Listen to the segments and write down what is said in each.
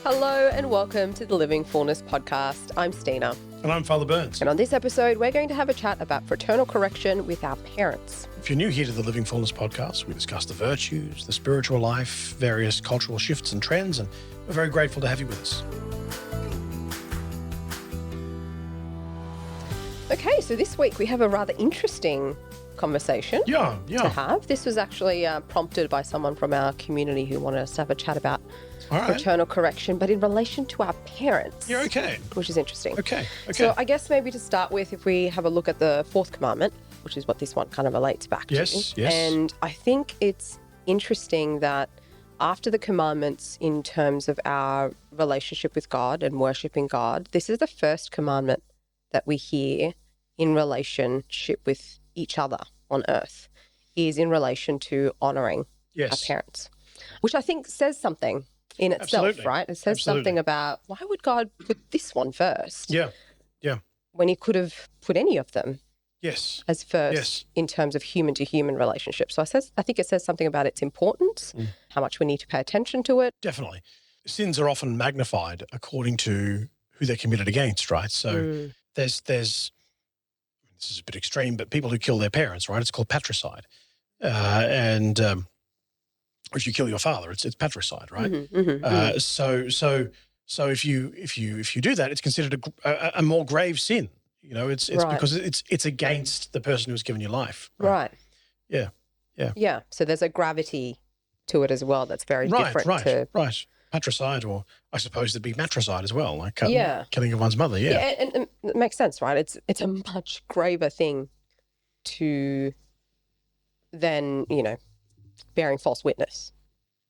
Hello and welcome to the Living Fullness podcast. I'm Stina. And I'm Father Burns. And on this episode, we're going to have a chat about fraternal correction with our parents. If you're new here to the Living Fullness podcast, we discuss the virtues, the spiritual life, various cultural shifts and trends, and we're very grateful to have you with us. Okay, so this week we have a rather interesting conversation to have. This was actually prompted by someone from our community who wanted us to have a chat about fraternal correction, but in relation to our parents. Yeah, okay. Which is interesting. Okay. So I guess maybe to start with, if we have a look at the fourth commandment, which is what this one kind of relates back to. Yes. And I think it's interesting that after the commandments in terms of our relationship with God and worshipping God, this is the first commandment that we hear in relationship with each other on earth, is in relation to honouring our parents, which I think says something in itself, right? It says something about why would God put this one first? Yeah. When he could have put any of them as first in terms of human-to-human relationships. So I think it says something about its importance, how much we need to pay attention to it. Definitely. Sins are often magnified according to who they're committed against, right? So there's this is a bit extreme, but people who kill their parents, right? It's called patricide. Or if you kill your father, it's patricide, right? So if you do that, it's considered a more grave sin. You know, it's because it's against the person who's given you life. Right. Yeah. So there's a gravity to it as well that's very different. Right. Patricide, or I suppose there'd be matricide as well, like killing of one's mother. Yeah. And it makes sense, right? It's a much graver thing to than, bearing false witness.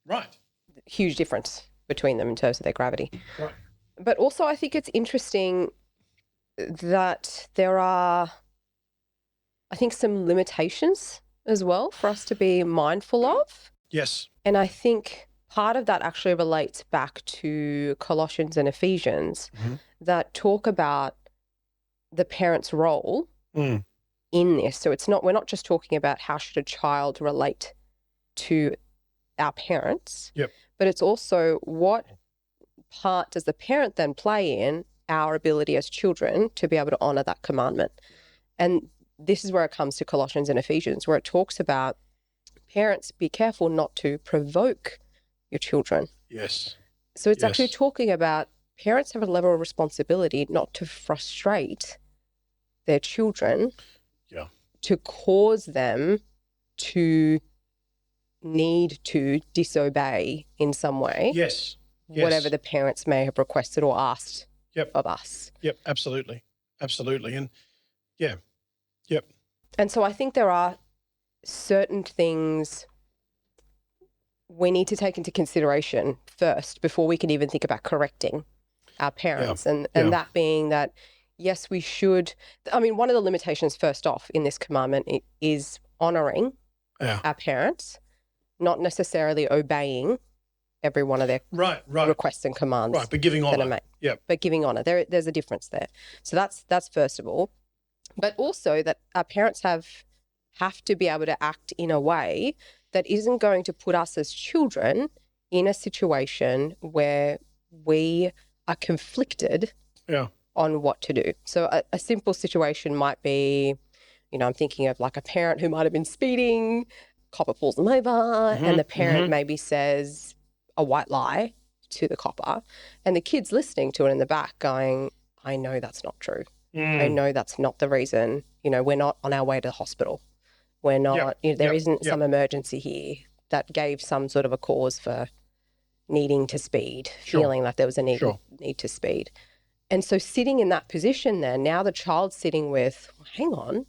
Right. Huge difference between them in terms of their gravity. Right. But also I think it's interesting that there are, I think, some limitations as well for us to be mindful of. Yes. And I think part of that actually relates back to Colossians and Ephesians that talk about the parent's role in this. So we're not just talking about how should a child relate to our parents, but it's also what part does the parent then play in our ability as children to be able to honour that commandment. And this is where it comes to Colossians and Ephesians, where it talks about parents, be careful not to provoke your children. Yes. So it's actually talking about parents have a level of responsibility not to frustrate their children, to cause them to need to disobey in some way. Yes. Whatever the parents may have requested or asked of us. Yep, absolutely. And And so I think there are certain things we need to take into consideration first before we can even think about correcting our parents. And that being that, yes, we should. I mean, one of the limitations first off in this commandment is honouring our parents, not necessarily obeying every one of their requests and commands. Right, but giving honour. But giving honour. There's a difference there. So that's first of all. But also that our parents have to be able to act in a way that isn't going to put us as children in a situation where we are conflicted on what to do. So a simple situation might be, I'm thinking of like a parent who might have been speeding, copper pulls them over, and the parent maybe says a white lie to the copper, and the kid's listening to it in the back going, I know that's not true. I know that's not the reason. We're not on our way to the hospital. We're not, there isn't some emergency here that gave some sort of a cause for needing to speed, feeling like there was a need to speed. And so sitting in that position then, now the child's sitting with, hang on,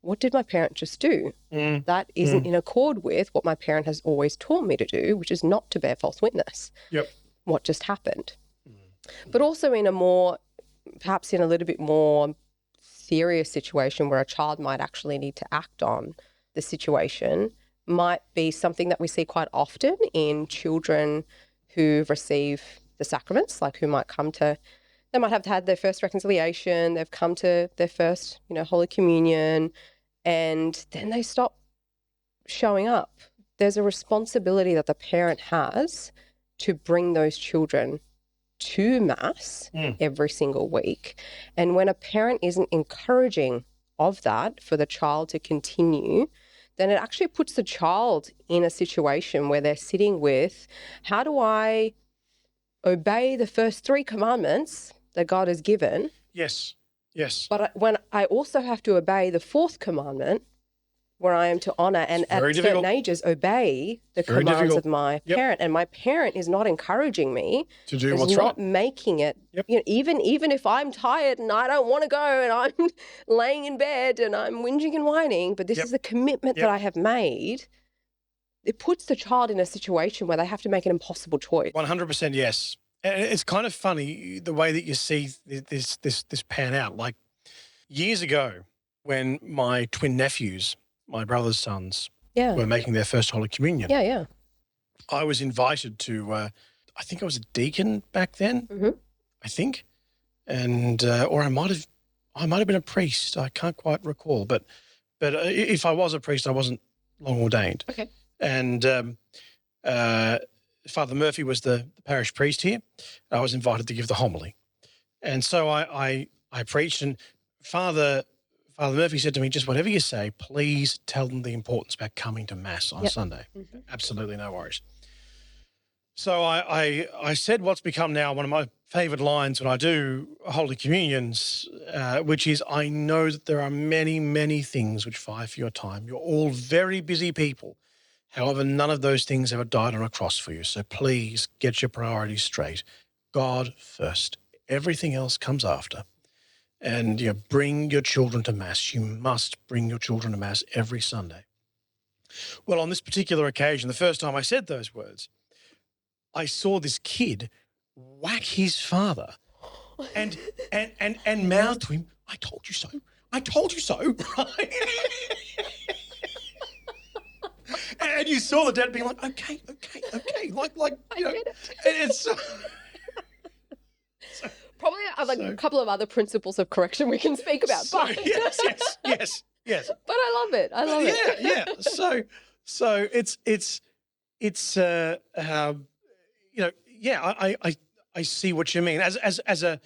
what did my parent just do? That isn't in accord with what my parent has always taught me to do, which is not to bear false witness. What just happened? But also perhaps in a little bit more serious situation where a child might actually need to act on the situation might be something that we see quite often in children who receive the sacraments, like who might come to, they might have had their first reconciliation, they've come to their first, Holy Communion, and then they stop showing up. There's a responsibility that the parent has to bring those children to Mass every single week. And when a parent isn't encouraging of that for the child to continue, then it actually puts the child in a situation where they're sitting with, how do I obey the first 3 commandments that God has given? Yes. Yes. But when I also have to obey the 4th commandment, where I am to honour and at certain ages obey the commands of my parent, and my parent is not encouraging me to do what's right, making it. You know, even if I'm tired and I don't want to go and I'm laying in bed and I'm whinging and whining, but this is a commitment that I have made. It puts the child in a situation where they have to make an impossible choice. 100% yes. And it's kind of funny the way that you see this pan out. Like years ago, when my twin nephews, my brother's sons, were making their first Holy Communion. Yeah. I was invited to, I think I was a deacon back then, I think. And, or I might have been a priest. I can't quite recall. But if I was a priest, I wasn't long ordained. Okay. And Father Murphy was the parish priest here. I was invited to give the homily. And so I preached, and Father Murphy said to me, just whatever you say, please tell them the importance about coming to Mass on Sunday. Absolutely no worries. So I said what's become now one of my favourite lines when I do Holy Communions, which is, I know that there are many, many things which vie for your time. You're all very busy people. However, none of those things ever died on a cross for you. So please get your priorities straight. God first. Everything else comes after. And bring your children to Mass. You must bring your children to Mass every Sunday. Well, on this particular occasion, the first time I said those words, I saw this kid whack his father and mouth to him, I told you so. I told you so. Right? And you saw the dad being like, okay. Like you know, it's so... Probably a couple of other principles of correction we can speak about. Yes. But I love it. Yeah. So I see what you mean. As a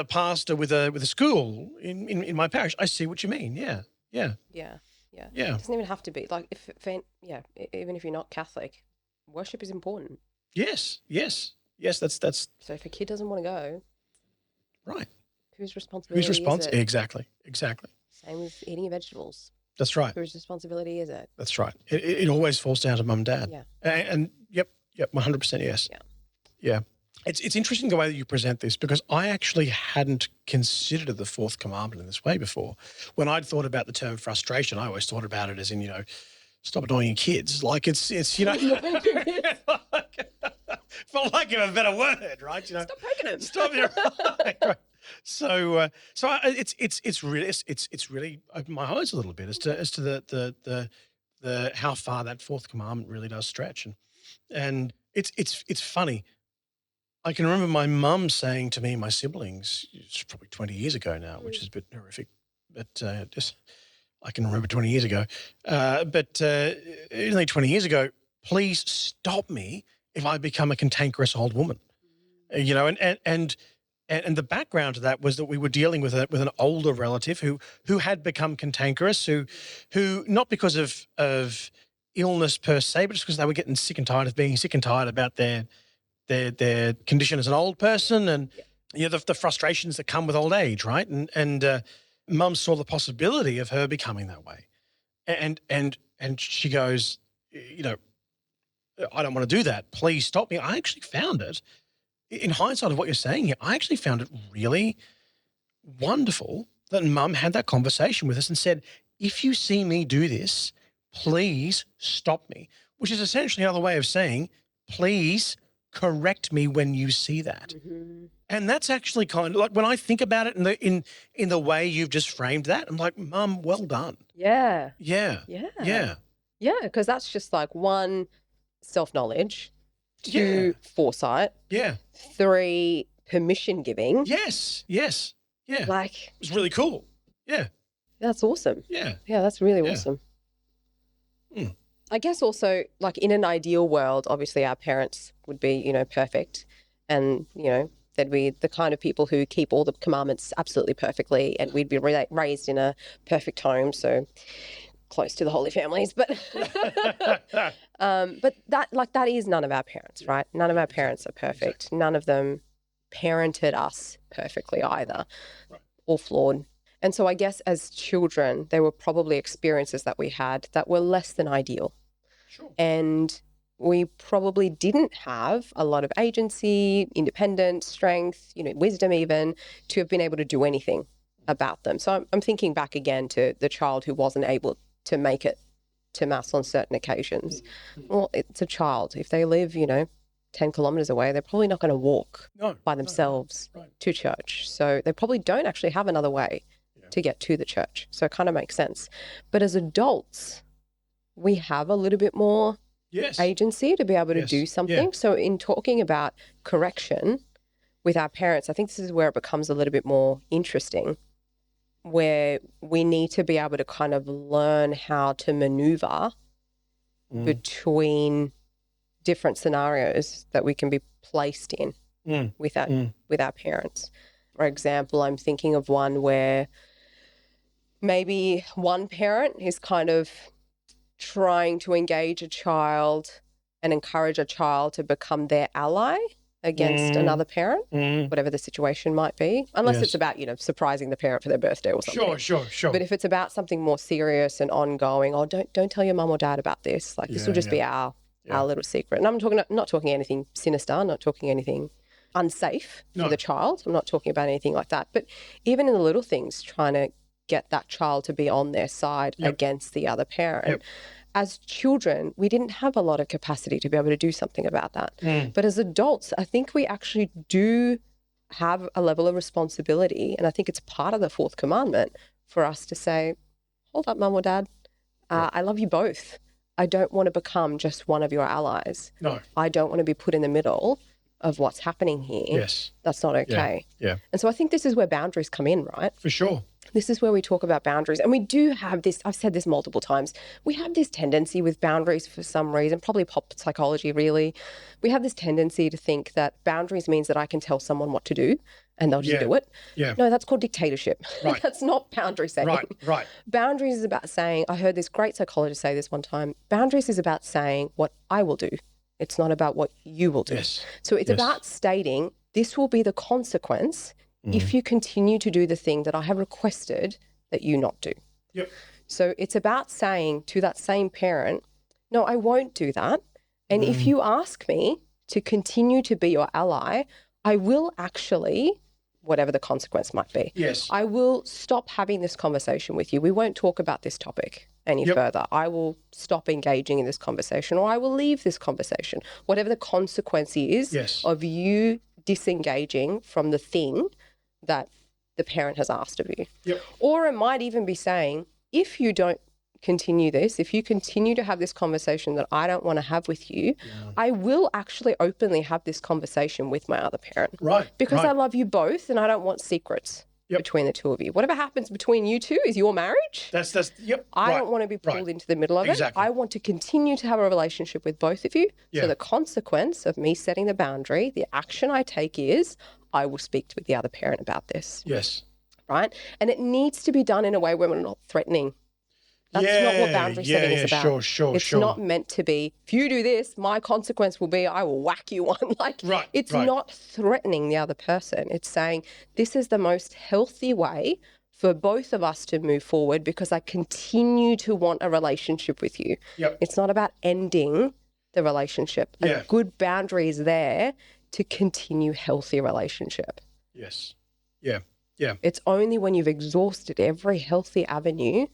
pastor with a school in my parish, I see what you mean. Yeah. It doesn't even have to be like even if you're not Catholic, worship is important. Yes. That's. So if a kid doesn't want to go, right. Whose responsibility is it? Exactly. Same with eating your vegetables. That's right. Whose responsibility is it? That's right. It always falls down to mum and dad. Yeah. And 100% yes. Yeah. It's interesting the way that you present this, because I actually hadn't considered the 4th commandment in this way before. When I'd thought about the term frustration, I always thought about it as in, stop annoying your kids. Like it's for lack of a better word, right? Stop poking them. Stop it. Right. So it's really opened my eyes a little bit as to the how far that 4th commandment really does stretch, and it's funny. I can remember my mum saying to me and my siblings, it's probably 20 years ago now, which is a bit horrific, but just I can remember 20 years ago. But only 20 years ago, please stop me if I become a cantankerous old woman. And the background to that was that we were dealing with an older relative who had become cantankerous, who not because of illness per se, but just because they were getting sick and tired of being sick and tired about their condition as an old person, and the frustrations that come with old age, right? And Mum saw the possibility of her becoming that way, and she goes, I don't want to do that. Please stop me. I actually found it, in hindsight of what you're saying here, I actually found it really wonderful that Mum had that conversation with us and said, if you see me do this, please stop me, which is essentially another way of saying, please correct me when you see that. Mm-hmm. And that's actually kind of like, when I think about it in the way you've just framed that, I'm like, Mum, well done. Yeah. Yeah. Because that's just like 1, self-knowledge, 2, foresight. Yeah. 3, permission giving. Yes. Yeah. Like, it was really cool. Yeah. That's awesome. Yeah. Yeah, that's really awesome. I guess also, like, in an ideal world, obviously our parents would be, perfect. and, you know, they'd be the kind of people who keep all the commandments absolutely perfectly, and we'd be raised in a perfect home, so close to the Holy Families. But that is none of our parents, right? None of our parents are perfect. None of them parented us perfectly either, or flawed. And so I guess as children, there were probably experiences that we had that were less than ideal. Sure. And we probably didn't have a lot of agency, independence, strength, you know, wisdom even, to have been able to do anything about them. So I'm thinking back again to the child who wasn't able to make it to Mass on certain occasions. Well, it's a child. If they live, you know, 10 kilometres away, they're probably not going to walk by themselves to church. So they probably don't actually have another way to get to the church. So it kind of makes sense. But as adults, we have a little bit more agency to be able to do something. So in talking about correction with our parents, I think this is where it becomes a little bit more interesting, where we need to be able to kind of learn how to maneuver between different scenarios that we can be placed in with our parents. For example, I'm thinking of one where maybe one parent is kind of trying to engage a child and encourage a child to become their ally against another parent, whatever the situation might be, unless it's about, you know, surprising the parent for their birthday or something. Sure. But if it's about something more serious and ongoing, oh, don't tell your mum or dad about this. Like, this will just be our little secret. And I'm not talking anything sinister, not talking anything unsafe for the child. I'm not talking about anything like that. But even in the little things, trying to get that child to be on their side against the other parent. As children, we didn't have a lot of capacity to be able to do something about that. But as adults, I think we actually do have a level of responsibility, and I think it's part of the fourth commandment for us to say, hold up, mum or dad, I love you both. I don't want to become just one of your allies. No. I don't want to be put in the middle of what's happening here. Yes. That's not okay. Yeah. And so I think this is where boundaries come in, right? For sure. This is where we talk about boundaries. And we do have this, I've said this multiple times, we have this tendency with boundaries for some reason, probably pop psychology really. We have this tendency to think that boundaries means that I can tell someone what to do and they'll just do it. No, that's called dictatorship. Right. That's not boundary setting. Right. Boundaries is about saying, I heard this great psychologist say this one time, boundaries is about saying what I will do. It's not about what you will do. Yes. So it's about stating this will be the consequence if you continue to do the thing that I have requested that you not do. Yep. So it's about saying to that same parent, no, I won't do that. And if you ask me to continue to be your ally, I will actually, whatever the consequence might be, I will stop having this conversation with you. We won't talk about this topic any further. I will stop engaging in this conversation, or I will leave this conversation. Whatever the consequence is of you disengaging from the thing that the parent has asked of you. Or it might even be saying, if you don't continue this, if you continue to have this conversation that I don't want to have with you, I will actually openly have this conversation with my other parent. Because I love you both and I don't want secrets between the two of you. Whatever happens between you two is your marriage. I don't want to be pulled into the middle of it. I want to continue to have a relationship with both of you. So the consequence of me setting the boundary, the action I take is I will speak with the other parent about this. Right? And it needs to be done in a way where we're not threatening. That's not what boundary setting is about. It's not meant to be, if you do this, my consequence will be I will whack you one. It's not threatening the other person. It's saying this is the most healthy way for both of us to move forward because I continue to want a relationship with you. It's not about ending the relationship. A good boundary is there to continue healthy relationship. It's only when you've exhausted every healthy avenue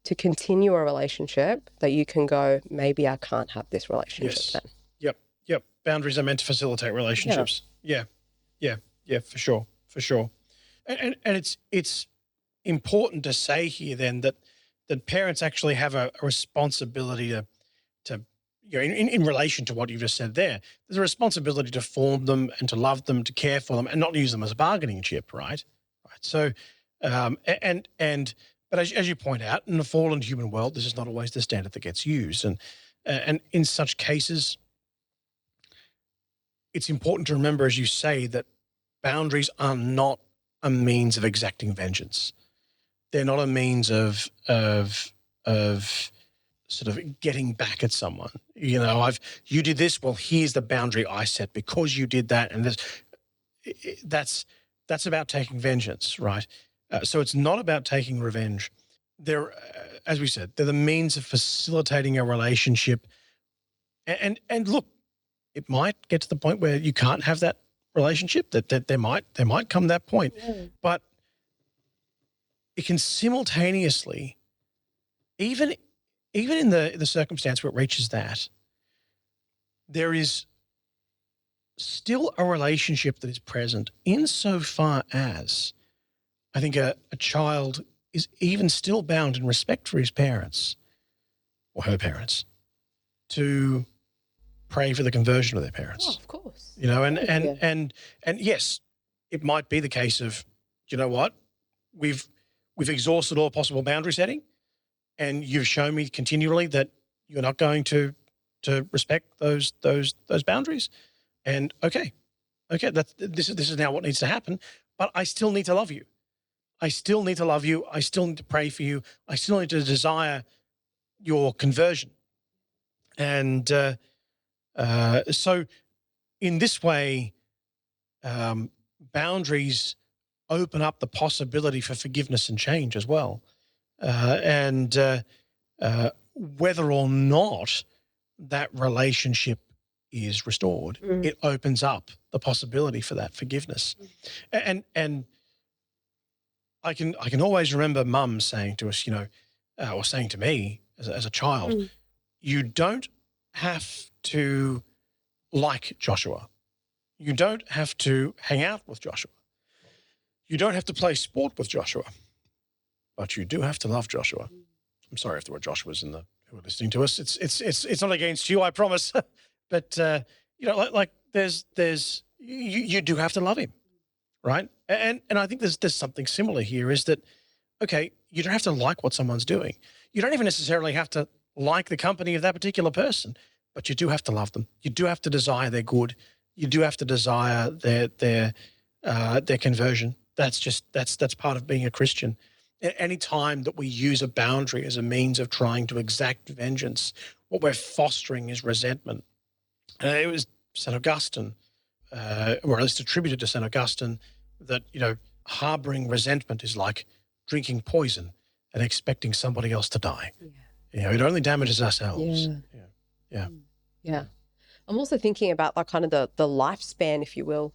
to continue a relationship that you can go, maybe I can't have this relationship then. Yep. Boundaries are meant to facilitate relationships. Yeah, for sure. And it's important to say here then that parents actually have a responsibility to you know, in relation to what you just said there, there's a responsibility to form them and to love them, to care for them, and not use them as a bargaining chip, right? So, but as you point out, in the fallen human world, this is not always the standard that gets used, and in such cases, it's important to remember, as you say, that boundaries are not a means of exacting vengeance. They're not a means of sort of getting back at someone. You know, you did this. Well, here's the boundary I set because you did that, and that's about taking vengeance, right? So it's not about taking revenge. They're, as we said, they're the means of facilitating a relationship. And look, it might get to the point where you can't have that relationship. That there might come that point, but it can simultaneously, even in the circumstance where it reaches that, there is still a relationship that is present insofar as I think a child is even still bound in respect for his parents or her parents to pray for the conversion of their parents. Oh, of course. You know, and yes, it might be the case of, you know what, we've exhausted all possible boundary setting, and you've shown me continually that you're not going to respect those boundaries. And okay, this is now what needs to happen. But I still need to love you. I still need to love you. I still need to pray for you. I still need to desire your conversion. And so, in this way, boundaries open up the possibility for forgiveness and change as well. And whether or not that relationship is restored, it opens up the possibility for that forgiveness. And I can always remember Mum saying to us, you know, or saying to me as a child, you don't have to like Joshua. You don't have to hang out with Joshua. You don't have to play sport with Joshua, but you do have to love Joshua. I'm sorry if there were Joshuas who are listening to us. It's not against you, I promise. But you know, like there's you do have to love him, right? And I think there's something similar here. Is that okay? You don't have to like what someone's doing. You don't even necessarily have to like the company of that particular person, but you do have to love them. You do have to desire their good. You do have to desire their conversion. That's part of being a Christian. Any time that we use a boundary as a means of trying to exact vengeance, what we're fostering is resentment. It was St. Augustine, or at least attributed to St. Augustine, that, you know, harboring resentment is like drinking poison and expecting somebody else to die. Yeah. You know, it only damages ourselves. Yeah. I'm also thinking about like kind of the lifespan, if you will,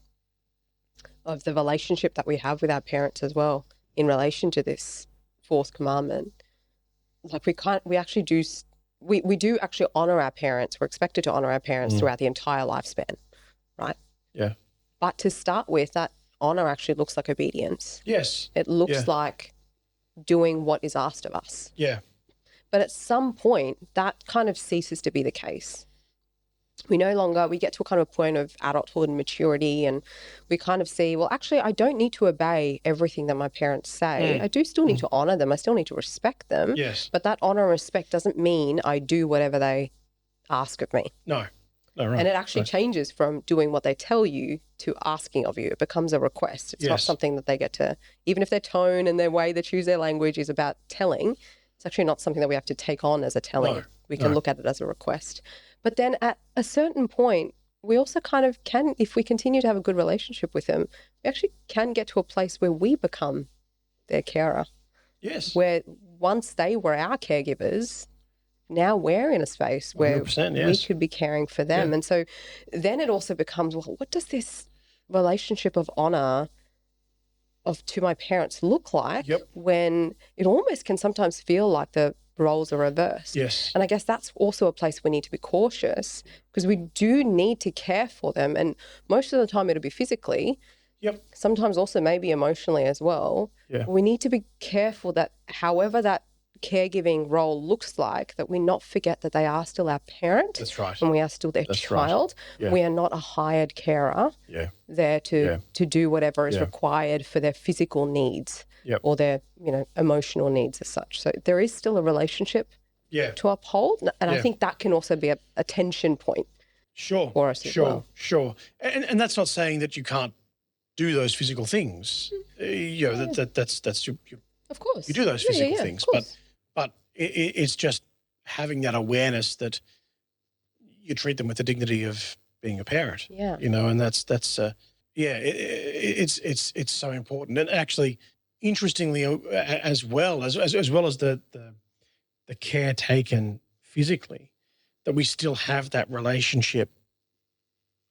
of the relationship that we have with our parents as well in relation to this fourth commandment. Like we actually do actually honor our parents. We're expected to honor our parents throughout the entire lifespan, right? Yeah. But to start with, that honor actually looks like obedience. Yes. It looks like doing what is asked of us. Yeah. But at some point, that kind of ceases to be the case. We get to a kind of point of adulthood and maturity, and we kind of see, well, actually, I don't need to obey everything that my parents say. I do still need to honor them. I still need to respect them. Yes. But that honor and respect doesn't mean I do whatever they ask of me. No, right. And it actually changes from doing what they tell you to asking of you. It becomes a request. It's not something that they get to, even if their tone and their way they choose their language is about telling, it's actually not something that we have to take on as a telling. No, we can look at it as a request. But then at a certain point, we also kind of can, if we continue to have a good relationship with them, we actually can get to a place where we become their carer. Yes. Where once they were our caregivers, now we're in a space where we could be caring for them. Yeah. And so then it also becomes, well, what does this relationship of honor to my parents look like when it almost can sometimes feel like the roles are reversed? Yes. And I guess that's also a place we need to be cautious, because we do need to care for them. And most of the time it'll be physically. Sometimes also maybe emotionally as well. Yeah. We need to be careful that however that caregiving role looks like, that we not forget that they are still our parent. That's right. And we are still their child. Right. Yeah. We are not a hired carer there to do whatever is required for their physical needs or their, emotional needs as such. So there is still a relationship to uphold. And I think that can also be a tension point Sure. for us as well. Sure. And that's not saying that you can't do those physical things. You know, that's you Of course. do those Yeah, yeah, physical yeah, of things, course. but it's just having that awareness that you treat them with the dignity of being a parent. Yeah. You know, and it's so important. And actually, interestingly, as well as the care taken physically, that we still have that relationship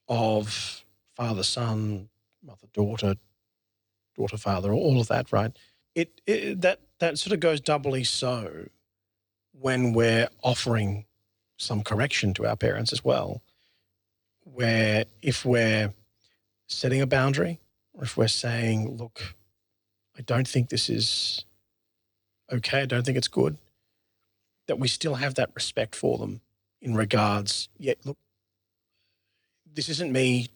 of father son, mother daughter, daughter father, all of that, right? That sort of goes doubly so when we're offering some correction to our parents as well, where if we're setting a boundary, or if we're saying, look, I don't think this is okay, I don't think it's good, that we still have that respect for them in regards, yeah, look, this isn't me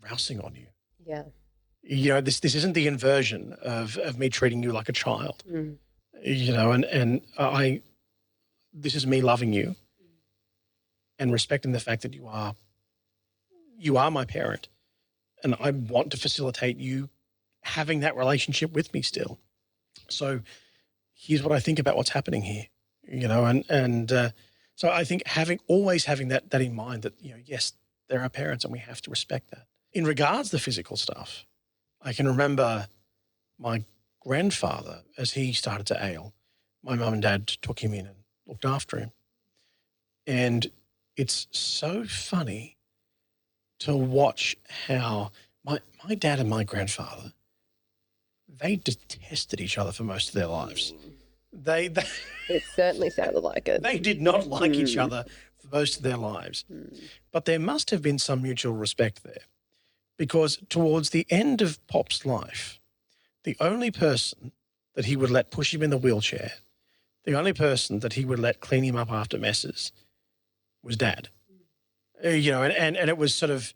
rousing on you. Yeah. You know, this isn't the inversion of me treating you like a child. Mm. You know, and this is me loving you and respecting the fact that you are my parent, and I want to facilitate you having that relationship with me still. So here's what I think about what's happening here, you know, and so I think always having that in mind, that, you know, yes, they're our parents and we have to respect that. In regards to the physical stuff, I can remember my grandfather, as he started to ail, my mum and dad took him in and looked after him. And it's so funny to watch how my dad and my grandfather, they detested each other for most of their lives. They It certainly sounded like it. they did not like each other for most of their lives. But there must have been some mutual respect there, because towards the end of Pop's life, the only person that he would let push him in the wheelchair, the only person that he would let clean him up after messes, was Dad. You know, and it was sort of,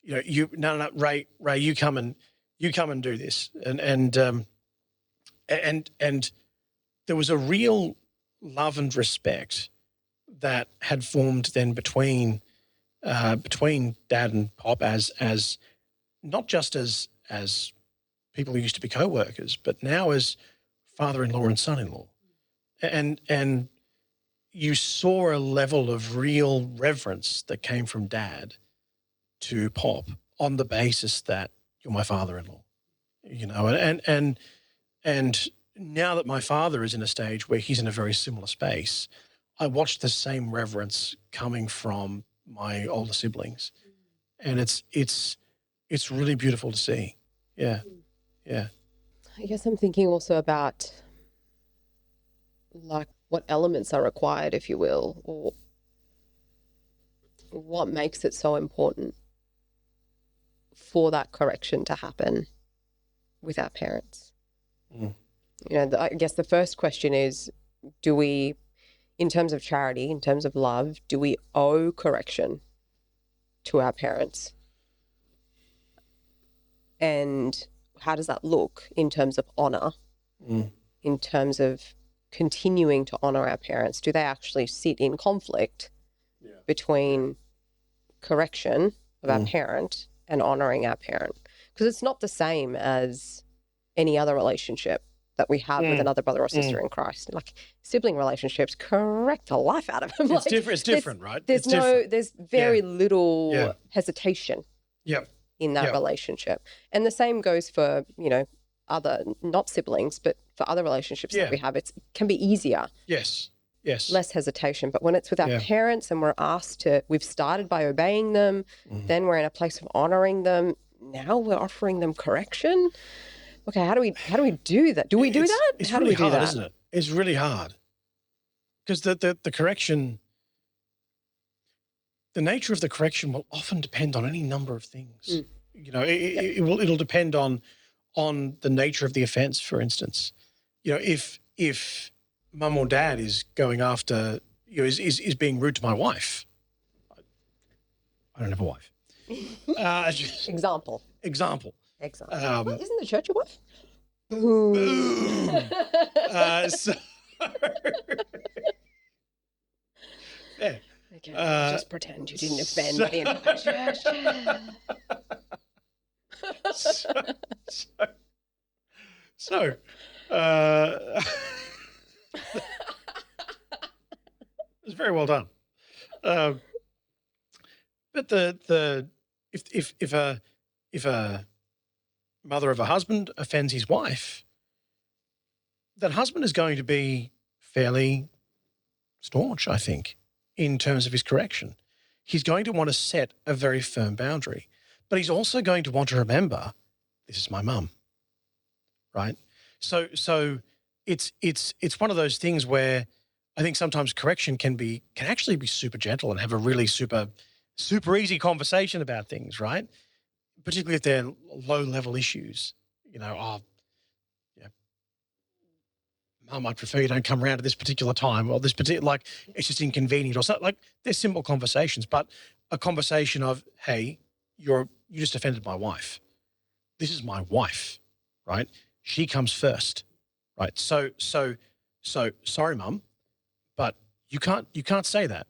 you know, no, Ray, you come and do this, and there was a real love and respect that had formed then between Dad and Pop as not just as people who used to be co-workers, but now as father-in-law and son-in-law, and you saw a level of real reverence that came from Dad to Pop on the basis that you're my father-in-law, you know, and now that my father is in a stage where he's in a very similar space, I watched the same reverence coming from my older siblings, and it's really beautiful to see. Yeah, yeah. I guess I'm thinking also about like what elements are required, if you will, or what makes it so important for that correction to happen with our parents. You know, I guess the first question is, do we, in terms of charity, in terms of love, do we owe correction to our parents? And how does that look in terms of honor, in terms of continuing to honor our parents? Do they actually sit in conflict between correction of our parent and honoring our parent? Because it's not the same as any other relationship that we have with another brother or sister in Christ. Like sibling relationships, correct the life out of them. It's different. It's different, right? There's very little hesitation in that relationship. And the same goes for, you know, other, not siblings, but for other relationships that we have. It can be easier. Yes. Less hesitation. But when it's with our parents and we're asked to, we've started by obeying them, then we're in a place of honoring them. Now we're offering them correction. Okay, how do we do that? Do we do that? It's how really do we do hard, that? isn't it? It's really hard, because the correction, the nature of the correction will often depend on any number of things. You know, it'll depend on the nature of the offence. For instance, you know, if mum or dad is going after, you know, is being rude to my wife. I don't have a wife. Example. What, isn't the church your wife? Boom. So, yeah. Okay, I'll just pretend you didn't offend the entire church. so, so uh, it's very well done. But if a mother of a husband offends his wife, that husband is going to be fairly staunch, I think, in terms of his correction. He's going to want to set a very firm boundary, but he's also going to want to remember, this is my mum, right? So it's one of those things where I think sometimes correction can actually be super gentle and have a really super easy conversation about things, right? Particularly if they're low level issues, Mum, I'd prefer you don't come around at this particular time, or this particular, like, it's just inconvenient or something. Like, they're simple conversations, but a conversation of, hey, you just offended my wife. This is my wife, right? She comes first, right? So sorry, Mum, but you can't say that,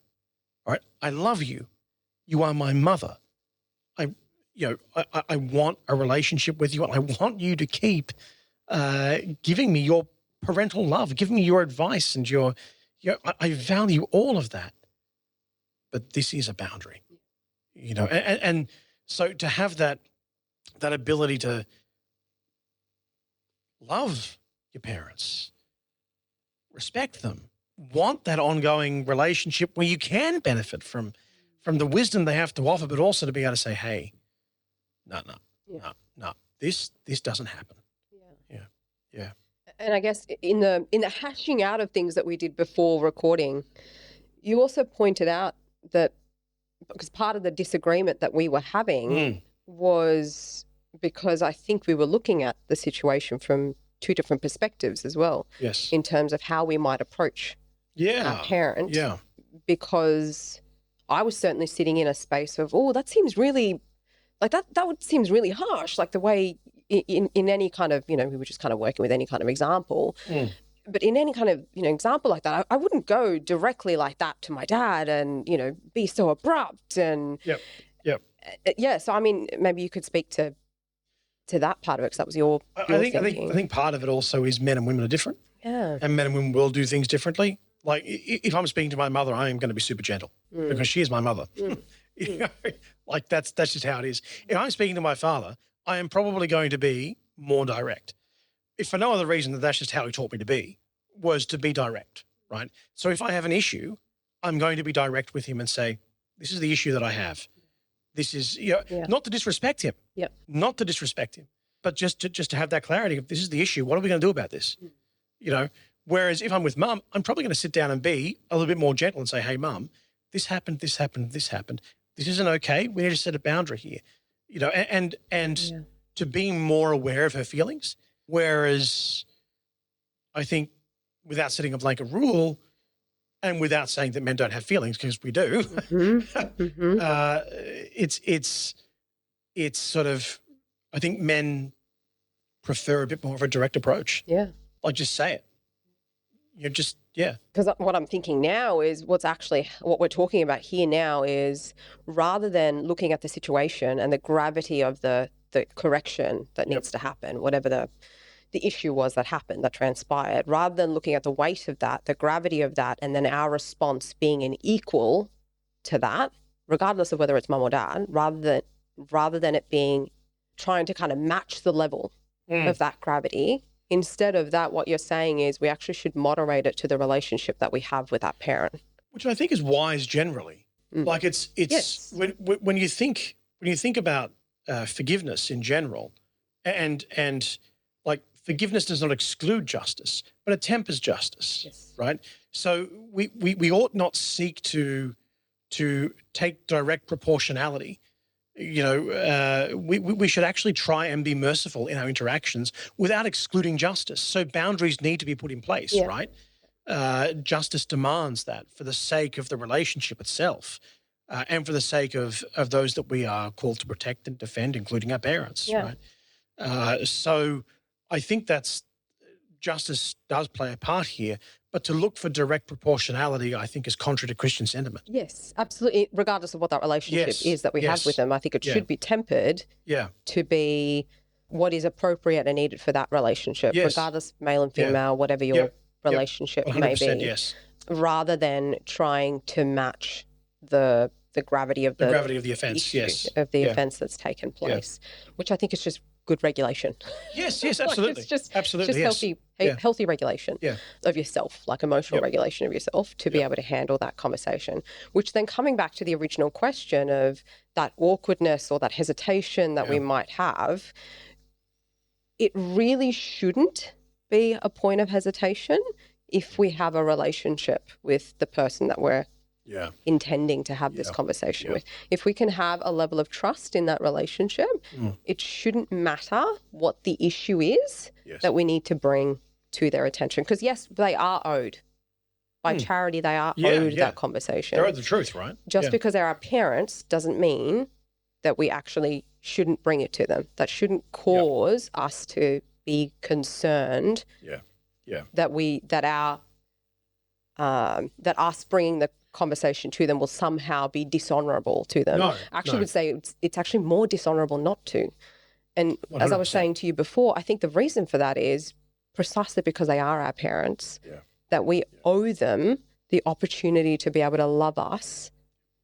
all right? I love you. You are my mother. I want a relationship with you, and I want you to keep giving me your parental love, giving me your advice, and I value all of that. But this is a boundary, and so to have that ability to love your parents, respect them, want that ongoing relationship where you can benefit from the wisdom they have to offer, but also to be able to say, hey, no, this doesn't happen. Yeah. And I guess in the hashing out of things that we did before recording, you also pointed out that because part of the disagreement that we were having was because I think we were looking at the situation from two different perspectives as well. Yes. In terms of how we might approach our parent. Yeah. Because I was certainly sitting in a space of, that seems really, like seems really harsh, like the way in any kind of, we were just kind of working with any kind of example. But in any kind of, example like that, I wouldn't go directly like that to my dad and, be so abrupt and. Yep. Yeah. So, I mean, maybe you could speak to that part of it, because that was your thinking. I think part of it also is men and women are different. Yeah. And men and women will do things differently. Like, if I'm speaking to my mother, I am going to be super gentle because she is my mother. Like, that's just how it is. If I'm speaking to my father, I am probably going to be more direct. If for no other reason that's just how he taught me to be, was to be direct, right? So if I have an issue, I'm going to be direct with him and say, this is the issue that I have. This is, not to disrespect him. Yep. Not to disrespect him, but just to have that clarity of, this is the issue. What are we going to do about this? Whereas if I'm with Mum, I'm probably going to sit down and be a little bit more gentle and say, hey, Mum, this happened, this happened, this happened. This isn't okay. We need to set a boundary here, and to being more aware of her feelings. Whereas I think without setting a blanket rule and without saying that men don't have feelings, because we do, it's sort of, I think men prefer a bit more of a direct approach. Yeah. Like, just say it. Because what I'm thinking now is what we're talking about here now is, rather than looking at the situation and the gravity of the correction that needs to happen, whatever the issue was that happened, that transpired, rather than looking at the weight of that, the gravity of that, and then our response being an equal to that, regardless of whether it's mum or dad, rather than it being trying to kind of match the level of that gravity. Instead of that, what you're saying is we actually should moderate it to the relationship that we have with that parent, which I think is wise generally. Like, it's yes. when you think about forgiveness in general, and like, forgiveness does not exclude justice, but it tempers justice. Yes. Right? So we ought not seek to take direct proportionality. We should actually try and be merciful in our interactions without excluding justice. So boundaries need to be put in place, right? Justice demands that for the sake of the relationship itself, and for the sake of those that we are called to protect and defend, including our parents, right? So I think justice does play a part here, But to look for direct proportionality, I think, is contrary to Christian sentiment. Yes, absolutely. Regardless of what that relationship is that we have with them, I think it should be tempered to be what is appropriate and needed for that relationship, regardless male and female, whatever your relationship may be. Yes. Rather than trying to match the gravity of the offence, issue, of the offence that's taken place, which I think is just good regulation. Yes, absolutely. It's just absolutely, healthy regulation of yourself, like emotional regulation of yourself to be able to handle that conversation, which then coming back to the original question of that awkwardness or that hesitation that we might have, it really shouldn't be a point of hesitation if we have a relationship with the person that we're intending to have this conversation with. If we can have a level of trust in that relationship, it shouldn't matter what the issue is that we need to bring to their attention. Because yes, they are owed. By charity, they are owed that conversation. They're owed the truth, right? Just because they're our parents doesn't mean that we actually shouldn't bring it to them. That shouldn't cause us to be concerned that us bringing the conversation to them will somehow be dishonourable to them. I actually would say it's actually more dishonourable not to. And 100%. As I was saying to you before, I think the reason for that is precisely because they are our parents, that we owe them the opportunity to be able to love us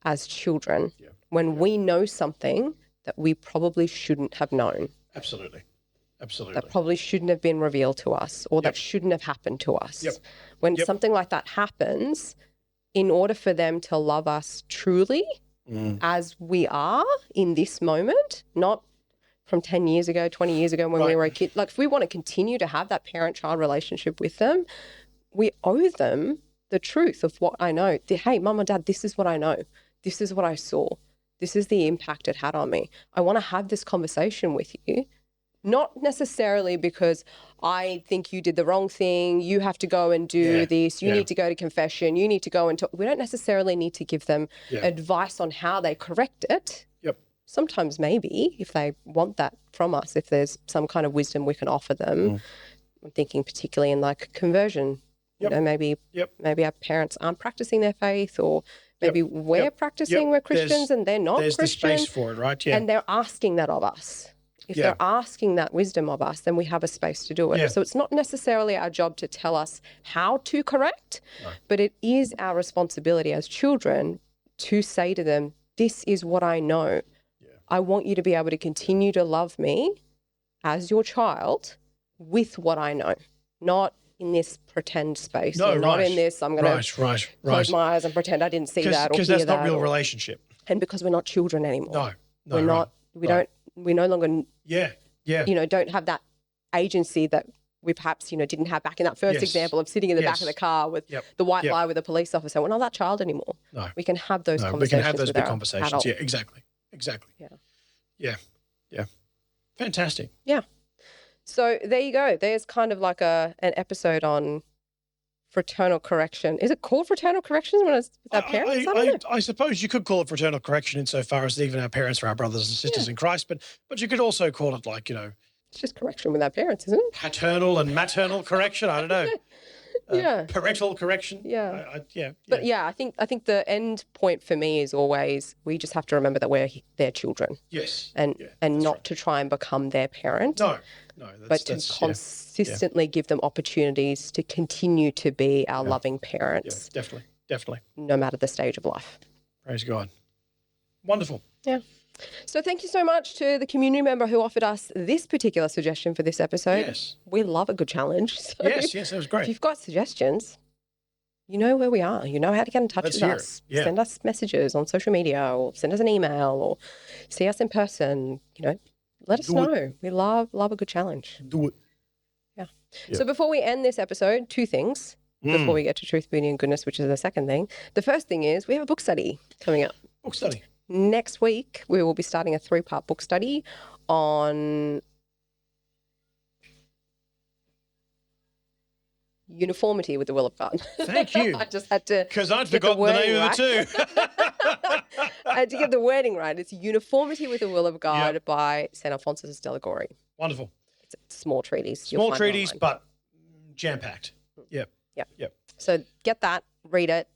as children when we know something that we probably shouldn't have known. Absolutely. That probably shouldn't have been revealed to us, or that shouldn't have happened to us. When something like that happens, in order for them to love us truly as we are in this moment, not from 10 years ago, 20 years ago when we were a kid. Like if we want to continue to have that parent-child relationship with them, we owe them the truth of what I know. Hey, mum and dad, this is what I know. This is what I saw. This is the impact it had on me. I want to have this conversation with you. Not necessarily because I think you did the wrong thing, you have to go and do this, you need to go to confession, you need to go and talk. We don't necessarily need to give them advice on how they correct it. Sometimes maybe if they want that from us, if there's some kind of wisdom we can offer them. I'm thinking particularly in like conversion. You know, maybe our parents aren't practicing their faith, or maybe we're practicing, we're Christians and they're not Christian. There's the space for it, right? And they're asking that of us. If they're asking that wisdom of us, then we have a space to do it. So it's not necessarily our job to tell us how to correct, but it is our responsibility as children to say to them, this is what I know. I want you to be able to continue to love me as your child with what I know, not in this pretend space. Not in this, I'm going to close my eyes and pretend I didn't see that or hear that. Because that's not real relationship. And because we're not children anymore. We're not, we no longer, don't have that agency that we perhaps, didn't have back in that first example of sitting in the back of the car with the white lie with a police officer. We're not that child anymore. No. We can have those conversations. We can have those with big our conversations. adult. Yeah, exactly. Yeah. Fantastic. Yeah. So there you go. There's kind of like an episode on fraternal correction. Is it called fraternal corrections when it's with our parents? I suppose you could call it fraternal correction insofar as even our parents are our brothers and sisters in Christ, but you could also call it like, it's just correction with our parents, isn't it? Paternal and maternal correction. I don't know. Parental correction. But I think the end point for me is always we just have to remember that we're their children. Yes. And not to try and become their parent. No. But to consistently give them opportunities to continue to be our loving parents. Yeah, definitely. No matter the stage of life. Praise God. Wonderful. Yeah. So thank you so much to the community member who offered us this particular suggestion for this episode. Yes. We love a good challenge. So yes, that was great. If you've got suggestions, you know where we are. You know how to get in touch with us. Yeah. Send us messages on social media or send us an email or see us in person. Let us know. We love a good challenge. Do it. Yeah. So before we end this episode, two things before we get to truth, beauty and goodness, which is the second thing. The first thing is we have a book study coming up. Book study. Next week, we will be starting a 3-part book study on uniformity with the will of God. Thank you. I just had to. Because I'd forgotten the name of it too. I had to get the wording right. It's Uniformity with the Will of God by St. Alphonsus de Liguori. Wonderful. It's a small treatise. Small treatise, but jam-packed. Yep. So get that, read it.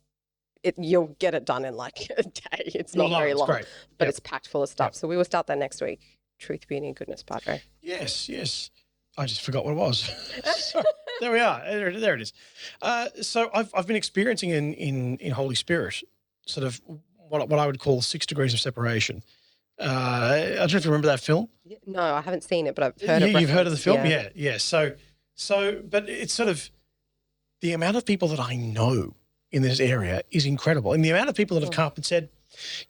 You'll get it done in like a day. It's not very long, great. but it's packed full of stuff. So we will start that next week. Truth, Beauty, and Goodness, Padre. Yes. I just forgot what it was. So, there we are. There it is. So I've been experiencing in Holy Spirit sort of what I would call 6 degrees of separation. I don't know if you remember that film. No, I haven't seen it, but I've heard You've heard of the film? Yeah. Yeah. So, but it's sort of the amount of people that I know in this area is incredible. And the amount of people that have come up and said,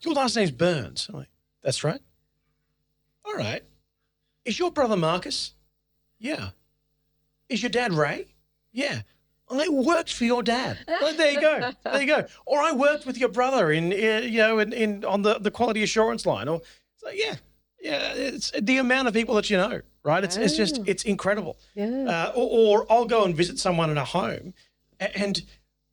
your last name's Burns. I'm like, that's right. All right. Is your brother Marcus? Yeah. Is your dad Ray? Yeah. I worked for your dad. Well, there you go. There you go. Or I worked with your brother in on the quality assurance line. Or so yeah. It's the amount of people that you know, right? It's incredible. Yeah. Or I'll go and visit someone in a home, and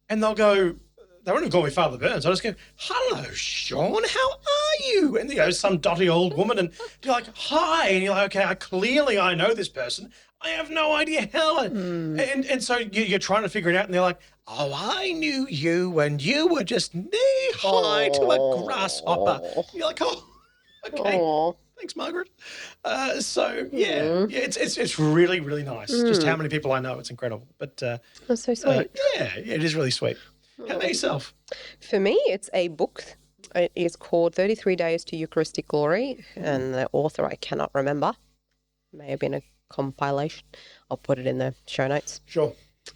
they'll go. They won't even call me Father Burns. I'll just go, hello, Sean, how are you? And some dotty old woman, and you're like, hi. And you're like, okay, clearly I know this person. I have no idea how. And so you're trying to figure it out, and they're like, oh, I knew you when you were just knee-high to a grasshopper. And you're like, oh, okay. Thanks, Margaret. It's really, really nice. Just how many people I know. It's incredible. But That's so sweet. It is really sweet. How about yourself? For me, it's a book. It is called 33 Days to Eucharistic Glory, and the author I cannot remember. May have been a compilation. I'll put it in the show notes. Sure.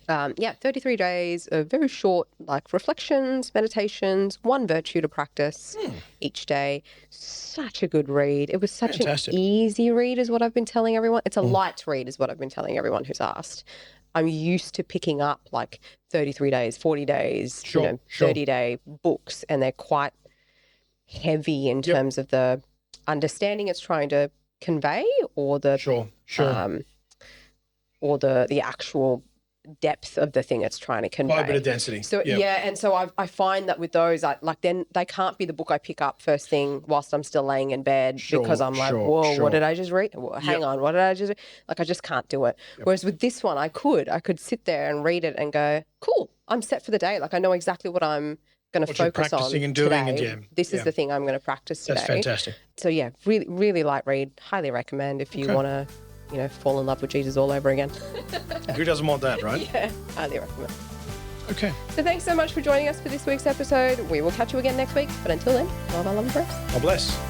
33 days of very short, like reflections, meditations, one virtue to practice each day. Such a good read. It was such Fantastic. an easy read is what I've been telling everyone. It's a light read is what I've been telling everyone who's asked. I'm used to picking up like 33 days, 40 days, 30-day books, and they're quite heavy in terms of the understanding it's trying to convey or the or the actual depth of the thing it's trying to convey. Quite a bit of density. So and so I find that with those, then they can't be the book I pick up first thing whilst I'm still laying in bed because I'm like, whoa, what did I just read? Hang on, what did I just read? Like I just can't do it. Whereas with this one, I could sit there and read it and go, cool, I'm set for the day. Like I know exactly what I'm going to focus on and doing today. This is the thing I'm going to practice today. That's fantastic. So really, really light read. Highly recommend if you want to, fall in love with Jesus all over again. Who doesn't want that, right? Yeah, highly recommend. Okay. So thanks so much for joining us for this week's episode. We will catch you again next week. But until then, love and prayers. God bless.